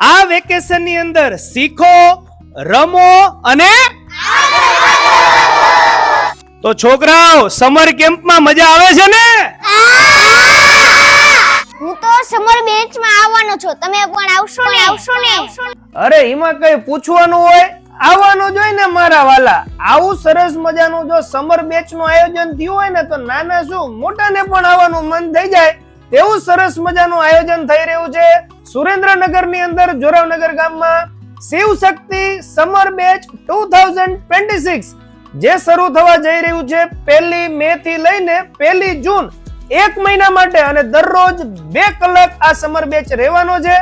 આ વેકેશન ની અંદર શીખો, રમો અને તો છોકરાઓ સમર કેમ્પમાં મજા આવે છે ને? હું તો સમર બેચમાં આવવાનો છું, તમે પણ આવશો ને? અરે એમાં કઈ પૂછવાનું હોય? આવવાનું જોઈ ને મારા વાલા. આવું સરસ મજાનું જો સમર બેચ નું આયોજન થયું હોય ને તો નાના શું મોટાને પણ આવવાનું મન થઈ જાય તેવું સરસ મજાનું આયોજન થઈ રહ્યું છે સુરેન્દ્રનગર ની અંદર જોરાવનગર ગામમાં શિવ શક્તિ સમર બેચ 2026 જે શરૂ થવા જઈ રહ્યું છે 1 મે થી લઈને 1 જૂન, 1 મહિના માટે, અને દરરોજ 2 કલાક આ સમર બેચ રહેવાનો છે,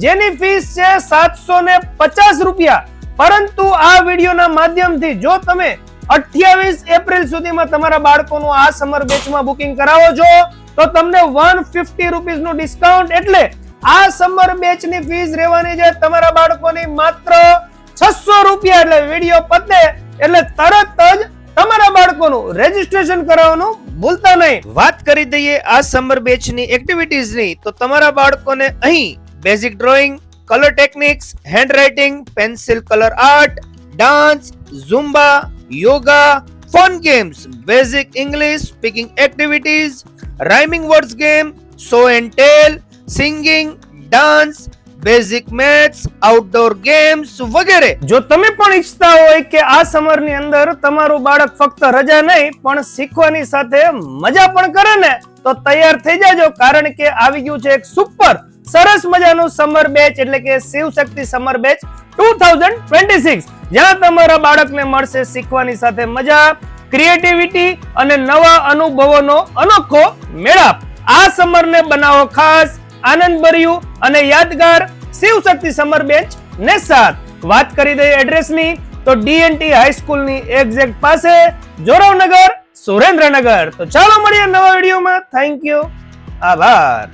જેની ફીસ છે 750 રૂપિયા. પરંતુ આ વિડીયોના માધ્યમથી જો તમે 28 એપ્રિલ સુધીમાં તમારા બાળકોનું આ સમર બેચમાં બુકિંગ કરાવો છો તો તમને 150 રૂપીસનું ડિસ્કાઉન્ટ, એટલે આ સમર બેચની ફીસ રહેવાની છે તમારા બાળકોની માત્ર 600 રૂપિયા. એટલે વિડીયો પતે એટલે તરત જ તમારા બાળકોનું રજીસ્ટ્રેશન કરાવવાનું ભૂલતા નહીં. વાત કરી દઈએ આ સમર બેચની એક્ટિવિટીઝની તો તમારા બાળકોને અહીં basic drawing, colour techniques, handwriting, pencil colour art, dance, zumba, yoga, fun games, basic English speaking activities, rhyming words game, show and tell, singing, dance, basic maths, outdoor games વગેરે. જો તમે પણ ઈચ્છતા હોય કે આ સમર ની અંદર તમારું બાળક ફક્ત રજા નહીં પણ શીખવાની સાથે મજા પણ કરે ને તો તૈયાર થઈ જાજો, કારણ કે આવી ગયું છે એક સુપર સરસ મજાનું સમર બેચ, એટલે કે શિવ શક્તિ સમર બેચ 2026, જ્યાં તમારા બાળકને મળશે શીખવાની સાથે મજા, ક્રિએટિવિટી અને નવા અનુભવોનો અનોખો મેળાપ. આ સમરને બનાવો ખાસ, આનંદભર્યું અને યાદગાર શિવ શક્તિ સમર બેચ ને સાથ. વાત કરી દઈએ એડ્રેસની તો ડીએનટી હાઈસ્કૂલ ની એક્ઝેક્ટ પાસે, જોરાવનગર, સુરેન્દ્રનગર. તો ચાલો મળીએ નવા વિડીયોમાં. થેન્ક યુ, આભાર.